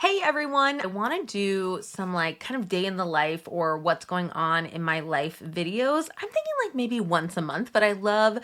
Hey everyone, I want to do some kind of day in the life or what's going on in my life videos. I'm thinking maybe once a month, but I love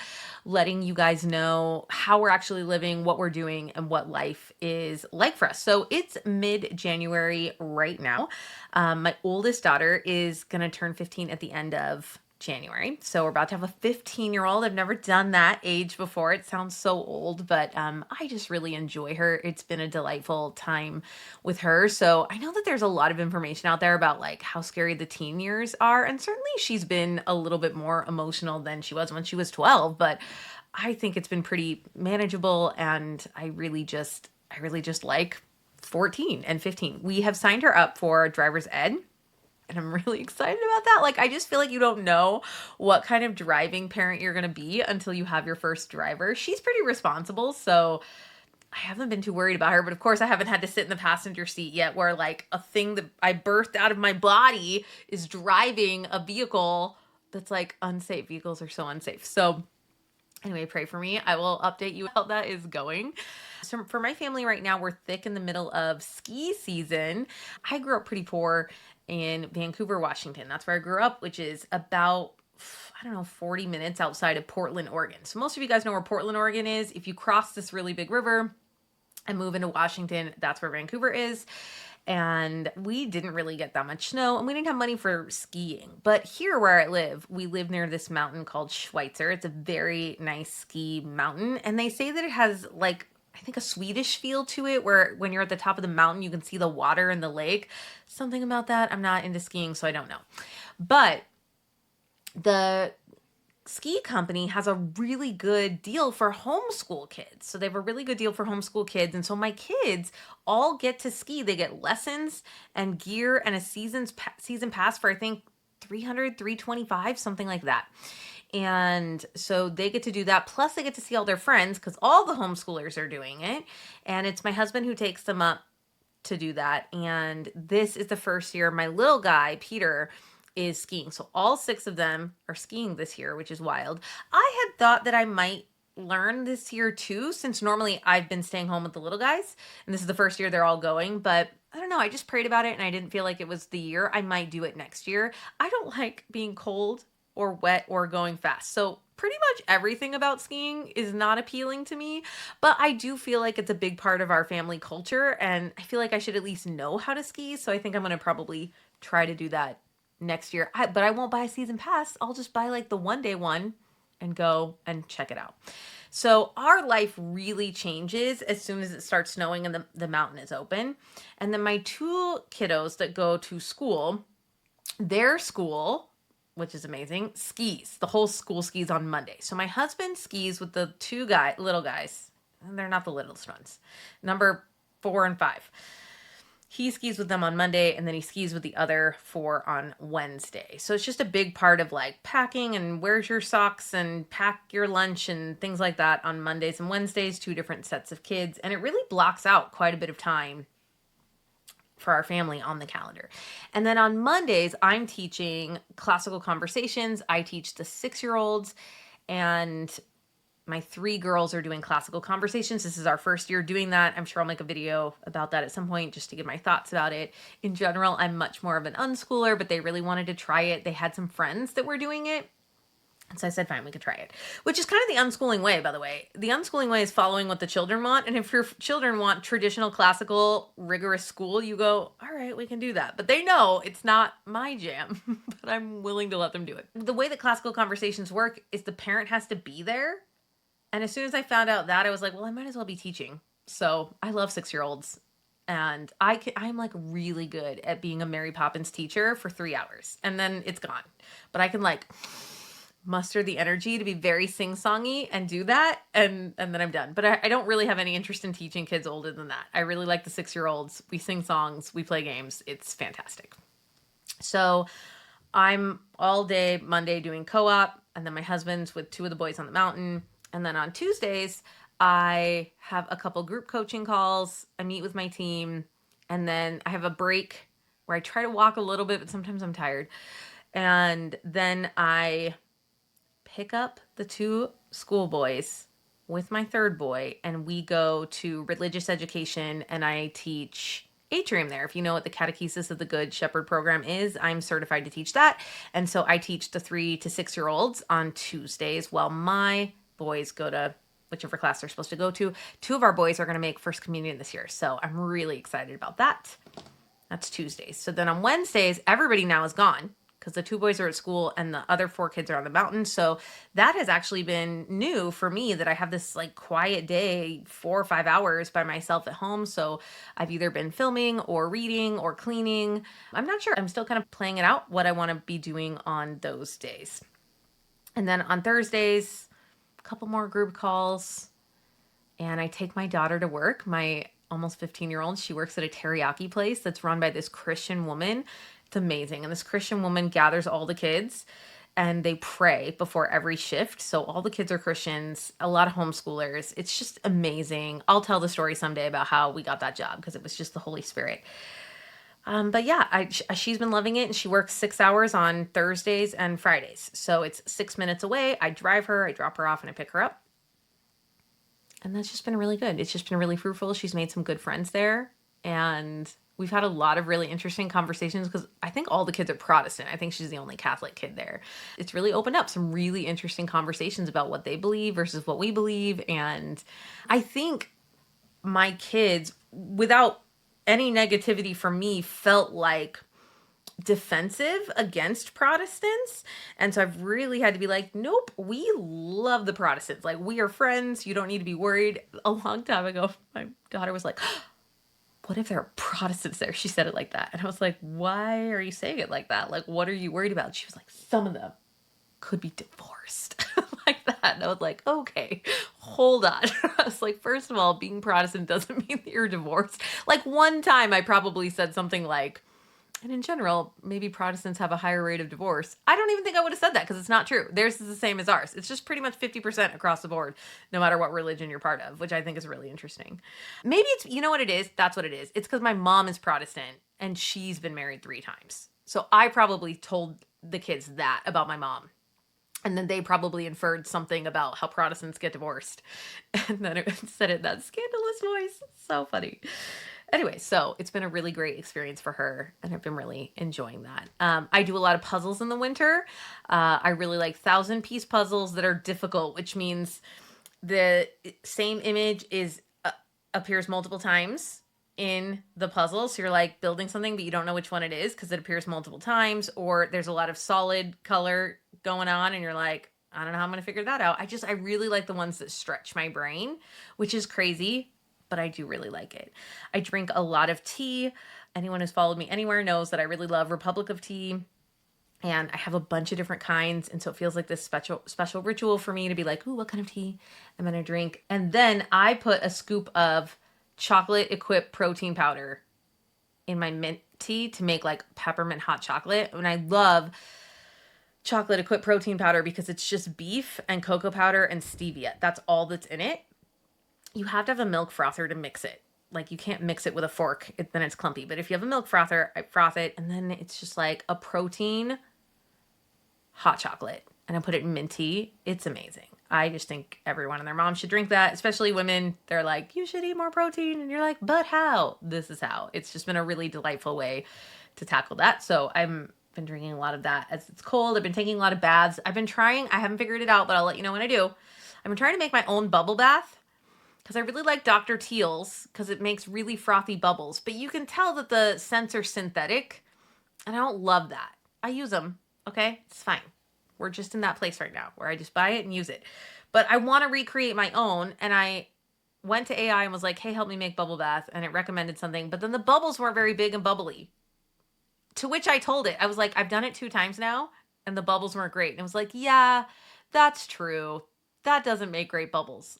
letting you guys know how we're actually living, what we're doing, and what life is like for us. So it's mid-January right now. My oldest daughter is going to turn 15 at the end of January. So we're about to have a 15-year-old. I've never done that age before. It sounds so old, but I just really enjoy her. It's been a delightful time with her. So I know that there's a lot of information out there about how scary the teen years are. And certainly she's been a little bit more emotional than she was when she was 12, but I think it's been pretty manageable. And I really just like 14 and 15. We have signed her up for driver's ed. And I'm really excited about that. I just feel like you don't know what kind of driving parent you're going to be until you have your first driver. She's pretty responsible, so I haven't been too worried about her, but of course I haven't had to sit in the passenger seat yet where a thing that I birthed out of my body is driving a vehicle that's unsafe. Vehicles are so unsafe. So anyway, pray for me. I will update you how that is going. So for my family right now, we're thick in the middle of ski season. I grew up pretty poor in Vancouver, Washington. That's where I grew up, which is about 40 minutes outside of Portland, Oregon. So most of you guys know where Portland, Oregon is. If you cross this really big river and move into Washington, that's where Vancouver is. And we didn't really get that much snow and we didn't have money for skiing. But here where I live, we live near this mountain called Schweitzer. It's a very nice ski mountain. And they say that it has I think a Swedish feel to it where when you're at the top of the mountain, you can see the water in the lake. Something about that. I'm not into skiing, so I don't know. But the ski company has a really good deal for homeschool kids. So they have a really good deal for homeschool kids. And so my kids all get to ski. They get lessons and gear and a season pass for I think 300, 325, something like that. And so they get to do that. Plus they get to see all their friends because all the homeschoolers are doing it. And it's my husband who takes them up to do that. And this is the first year my little guy, Peter, is skiing. So all six of them are skiing this year, which is wild. I had thought that I might learn this year too, since normally I've been staying home with the little guys. And this is the first year they're all going. But I don't know. I just prayed about it and I didn't feel like it was the year. I might do it next year. I don't like being cold or wet or going fast. So pretty much everything about skiing is not appealing to me, but I do feel like it's a big part of our family culture and I feel like I should at least know how to ski. So I think I'm going to probably try to do that next year. But I won't buy a season pass. I'll just buy the one day one and go and check it out. So our life really changes as soon as it starts snowing and the mountain is open. And then my two kiddos that go to school, their school, which is amazing, skis. The whole school skis on Monday. So my husband skis with the little guys. And they're not the littlest ones. Number 4 and 5. He skis with them on Monday and then he skis with the other 4 on Wednesday. So it's just a big part of packing and where's your socks and pack your lunch and things like that on Mondays and Wednesdays, 2 different sets of kids. And it really blocks out quite a bit of time for our family on the calendar. And then on Mondays, I'm teaching classical conversations. I teach the 6-year-olds and my 3 girls are doing classical conversations. This is our first year doing that. I'm sure I'll make a video about that at some point just to give my thoughts about it. In general, I'm much more of an unschooler, but they really wanted to try it. They had some friends that were doing it. And so I said, fine, we could try it, which is kind of the unschooling way, by the way. The unschooling way is following what the children want. And if your children want traditional, classical, rigorous school, you go, all right, we can do that. But they know it's not my jam, but I'm willing to let them do it. The way that classical conversations work is the parent has to be there. And as soon as I found out that, I was like, well, I might as well be teaching. So I love 6-year-olds. And I'm really good at being a Mary Poppins teacher for 3 hours. And then it's gone. But I can muster the energy to be very sing-songy and do that, and then I'm done. But I don't really have any interest in teaching kids older than that. I really like the 6-year-olds. We sing songs, we play games. It's fantastic. So I'm all day Monday doing co-op, and then my husband's with 2 of the boys on the mountain. And then on Tuesdays, I have a couple group coaching calls. I meet with my team, and then I have a break where I try to walk a little bit, but sometimes I'm tired. And then I pick up the 2 schoolboys with my 3rd boy and we go to religious education and I teach atrium there. If you know what the Catechesis of the Good Shepherd program is, I'm certified to teach that. And so I teach the 3 to 6-year-olds on Tuesdays while my boys go to whichever class they're supposed to go to. 2 of our boys are going to make First Communion this year. So I'm really excited about that. That's Tuesdays. So then on Wednesdays, everybody now is gone because the 2 boys are at school and the other 4 kids are on the mountain. So that has actually been new for me, that I have this like quiet day, 4 or 5 hours by myself at home. So I've either been filming or reading or cleaning. I'm not sure. I'm still kind of playing it out what I want to be doing on those days. And then on Thursdays, a couple more group calls, and I take my daughter to work. My almost 15-year-old, she works at a teriyaki place that's run by this Christian woman. It's amazing. And this Christian woman gathers all the kids and they pray before every shift. So all the kids are Christians, a lot of homeschoolers. It's just amazing. I'll tell the story someday about how we got that job because it was just the Holy Spirit. But yeah, she's been loving it, and she works 6 hours on Thursdays and Fridays. So it's 6 minutes away. I drive her, I drop her off, and I pick her up. And that's just been really good. It's just been really fruitful. She's made some good friends there. And we've had a lot of really interesting conversations because I think all the kids are Protestant. I think she's the only Catholic kid there. It's really opened up some really interesting conversations about what they believe versus what we believe. And I think my kids, without any negativity from me, felt like defensive against Protestants. And so I've really had to be like, nope, we love the Protestants. Like, we are friends. You don't need to be worried. A long time ago, my daughter was like, what if there are Protestants there? She said it like that. And I was like, why are you saying it like that? Like, what are you worried about? She was like, some of them could be divorced like that. And I was like, okay, hold on. I was like, first of all, being Protestant doesn't mean that you're divorced. Like, one time I probably said something like, and in general, maybe Protestants have a higher rate of divorce. I don't even think I would have said that because it's not true. Theirs is the same as ours. It's just pretty much 50% across the board, no matter what religion you're part of, which I think is really interesting. Maybe it's, you know what it is? That's what it is. It's because my mom is Protestant and she's been married 3 times. So I probably told the kids that about my mom. And then they probably inferred something about how Protestants get divorced. And then it said it in that scandalous voice. So funny. Anyway, so it's been a really great experience for her, and I've been really enjoying that. I do a lot of puzzles in the winter. I really like 1,000-piece puzzles that are difficult, which means the same image appears multiple times in the puzzle. So you're like building something, but you don't know which one it is because it appears multiple times, or there's a lot of solid color going on, and you're like, I don't know how I'm going to figure that out. I really like the ones that stretch my brain, which is crazy, but I do really like it. I drink a lot of tea. Anyone who's followed me anywhere knows that I really love Republic of Tea. And I have a bunch of different kinds. And so it feels like this special ritual for me to be like, ooh, what kind of tea am I going to drink? And then I put a scoop of chocolate equipped protein powder in my mint tea to make like peppermint hot chocolate. And I love chocolate equipped protein powder because it's just beef and cocoa powder and stevia. That's all that's in it. You have to have a milk frother to mix it. Like, you can't mix it with a fork, then it's clumpy. But if you have a milk frother, I froth it, and then it's just like a protein hot chocolate. And I put it in mint tea. It's amazing. I just think everyone and their mom should drink that, especially women. They're like, you should eat more protein. And you're like, but how? This is how. It's just been a really delightful way to tackle that. So I've been drinking a lot of that as it's cold. I've been taking a lot of baths. I've been trying. I haven't figured it out, but I'll let you know when I do. I've been trying to make my own bubble bath, because I really like Dr. Teal's because it makes really frothy bubbles. But you can tell that the scents are synthetic, and I don't love that. I use them, okay? It's fine. We're just in that place right now where I just buy it and use it. But I want to recreate my own, and I went to AI and was like, hey, help me make bubble bath, and it recommended something. But then the bubbles weren't very big and bubbly, to which I told it. I was like, I've done it 2 times now, and the bubbles weren't great. And it was like, yeah, that's true. That doesn't make great bubbles.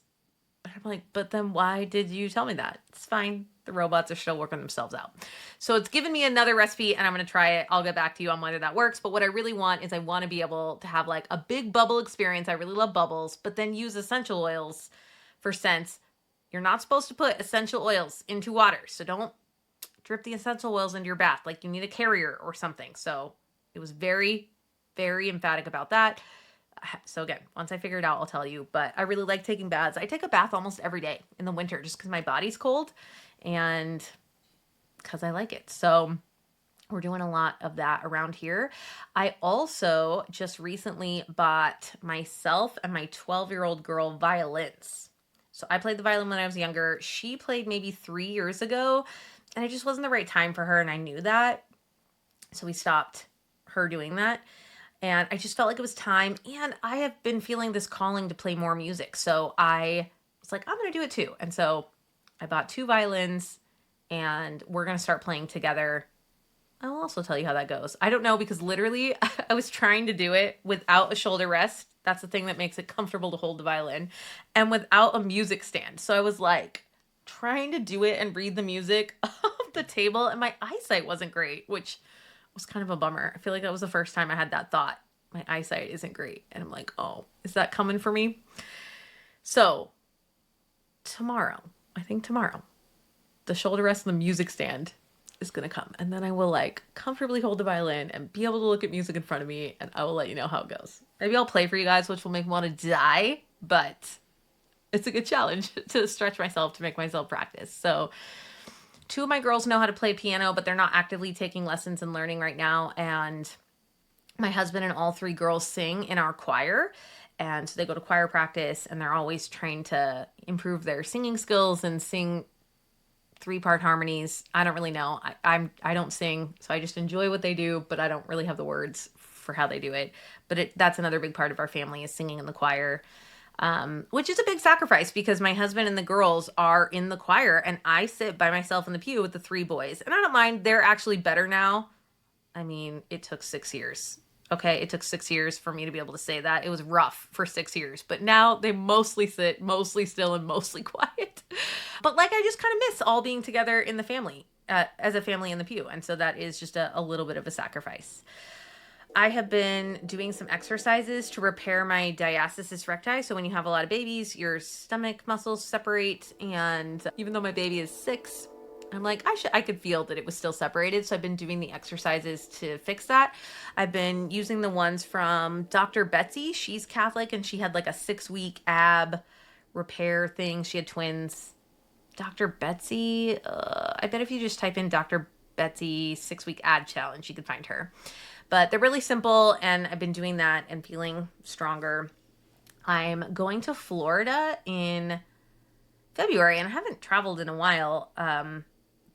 I'm like, but then why did you tell me that? It's fine. The robots are still working themselves out. So it's given me another recipe, and I'm going to try it. I'll get back to you on whether that works. But what I really want is I want to be able to have like a big bubble experience. I really love bubbles, but then use essential oils for scents. You're not supposed to put essential oils into water. So don't drip the essential oils into your bath. Like, you need a carrier or something. So it was very, very emphatic about that. So again, once I figure it out, I'll tell you. But I really like taking baths. I take a bath almost every day in the winter just because my body's cold. And because I like it. So we're doing a lot of that around here. I also just recently bought myself and my 12-year-old girl violins. So I played the violin when I was younger. She played maybe 3 years ago, and it just wasn't the right time for her, and I knew that. So we stopped her doing that. And I just felt like it was time. And I have been feeling this calling to play more music. So I was like, I'm going to do it too. And so I bought 2 violins and we're going to start playing together. I'll also tell you how that goes. I don't know because literally I was trying to do it without a shoulder rest. That's the thing that makes it comfortable to hold the violin, and without a music stand. So I was like trying to do it and read the music off the table, and my eyesight wasn't great, which was kind of a bummer. I feel like that was the first time I had that thought. My eyesight isn't great. And I'm like, oh, is that coming for me? So tomorrow, I think tomorrow, the shoulder rest and the music stand is going to come. And then I will like comfortably hold the violin and be able to look at music in front of me. And I will let you know how it goes. Maybe I'll play for you guys, which will make me want to die. But it's a good challenge to stretch myself, to make myself practice. So 2 of my girls know how to play piano, but they're not actively taking lessons and learning right now. And my husband and all 3 girls sing in our choir. And so they go to choir practice and they're always trying to improve their singing skills and sing 3-part harmonies. I don't really know. I don't sing, so I just enjoy what they do, but I don't really have the words for how they do it. But that's another big part of our family is singing in the choir. Which is a big sacrifice because my husband and the girls are in the choir and I sit by myself in the pew with the 3 boys. And I don't mind. They're actually better now. I mean, it took 6 years. Okay, it took 6 years for me to be able to say that. It was rough for 6 years, but now they mostly sit, mostly still, and mostly quiet. But like, I just kind of miss all being together in the family, as a family in the pew. And so that is just a little bit of a sacrifice. I have been doing some exercises to repair my diastasis recti. So when you have a lot of babies, your stomach muscles separate. And even though my baby is 6, I'm like, I could feel that it was still separated. So I've been doing the exercises to fix that. I've been using the ones from Dr. Betsy. She's Catholic and she had like a 6-week ab repair thing. She had twins. Dr. Betsy, I bet if you just type in Dr. Betsy 6-week ab challenge, you could find her. But they're really simple, and I've been doing that and feeling stronger. I'm going to Florida in February, and I haven't traveled in a while.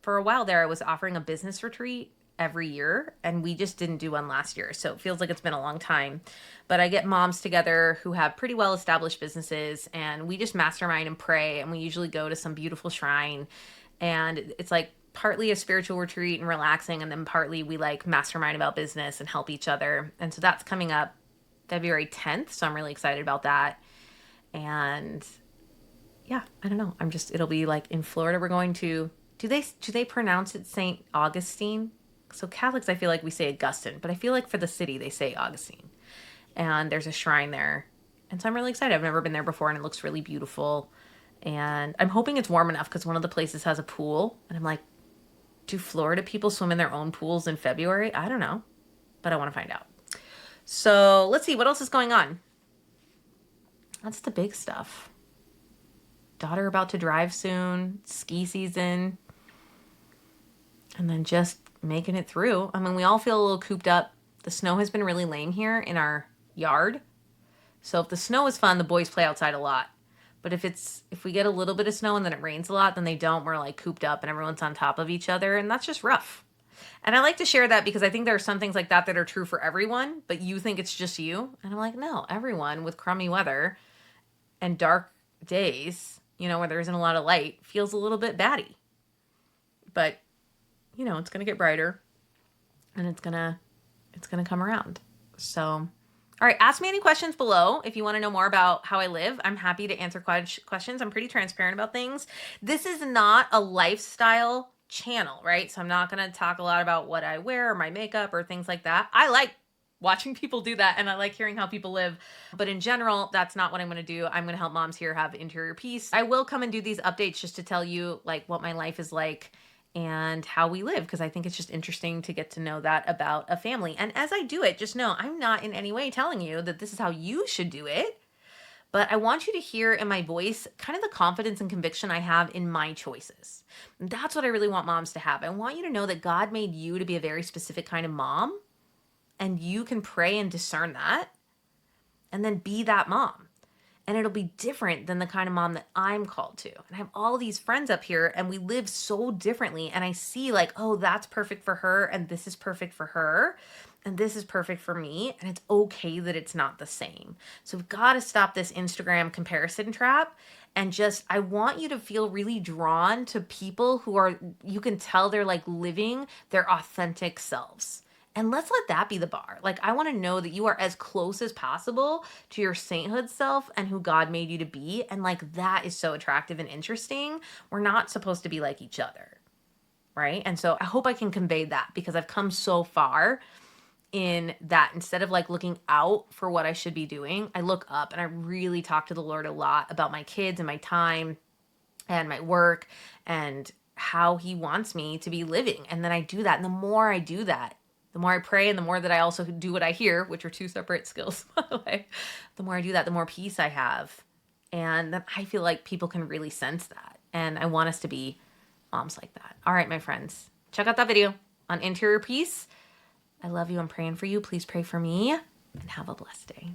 For a while there, I was offering a business retreat every year, and we just didn't do one last year. So it feels like it's been a long time. But I get moms together who have pretty well-established businesses, and we just mastermind and pray, and we usually go to some beautiful shrine. And it's like partly a spiritual retreat and relaxing, and then partly we like mastermind about business and help each other. And so that's coming up February 10th. So I'm really excited about that. And yeah, I don't know. It'll be like in Florida. We're going to, do they pronounce it St. Augustine? So Catholics, I feel like we say Augustine, but I feel like for the city, they say Augustine. And there's a shrine there. And so I'm really excited. I've never been there before and it looks really beautiful. And I'm hoping it's warm enough because one of the places has a pool. And I'm like, do Florida people swim in their own pools in February? I don't know, but I want to find out. So let's see, what else is going on? That's the big stuff. Daughter about to drive soon, ski season, and then just making it through. I mean, we all feel a little cooped up. The snow has been really lame here in our yard. So if the snow is fun, the boys play outside a lot. But if we get a little bit of snow and then it rains a lot, then they don't. We're like cooped up and everyone's on top of each other. And that's just rough. And I like to share that because I think there are some things like that that are true for everyone, but you think it's just you. And I'm like, no, everyone with crummy weather and dark days, where there isn't a lot of light, feels a little bit batty. But, it's going to get brighter and it's going to come around. So, all right, ask me any questions below if you want to know more about how I live. I'm happy to answer questions. I'm pretty transparent about things. This is not a lifestyle channel, right? So I'm not going to talk a lot about what I wear or my makeup or things like that. I like watching people do that and I like hearing how people live. But in general, that's not what I'm going to do. I'm going to help moms here have interior peace. I will come and do these updates just to tell you like what my life is like and how we live, because I think it's just interesting to get to know that about a family. And as I do it, just know I'm not in any way telling you that this is how you should do it, But I want you to hear in my voice kind of the confidence and conviction I have in my choices. And that's what I really want moms to have. I want you to know that God made you to be a very specific kind of mom, and you can pray and discern that and then be that mom. And it'll be different than the kind of mom that I'm called to. And I have all these friends up here and we live so differently. And I see like, oh, that's perfect for her. And this is perfect for her. And this is perfect for me. And it's okay that it's not the same. So we've got to stop this Instagram comparison trap. And just, I want you to feel really drawn to people who are, you can tell they're like living their authentic selves. And let's let that be the bar. Like, I want to know that you are as close as possible to your sainthood self and who God made you to be. And like, that is so attractive and interesting. We're not supposed to be like each other. Right. And so I hope I can convey that because I've come so far in that instead of like looking out for what I should be doing, I look up and I really talk to the Lord a lot about my kids and my time and my work and how he wants me to be living. And then I do that. And the more I do that, the more I pray and the more that I also do what I hear, which are two separate skills, by the way, the more I do that, the more peace I have. And then I feel like people can really sense that. And I want us to be moms like that. All right, my friends, check out that video on interior peace. I love you. I'm praying for you. Please pray for me and have a blessed day.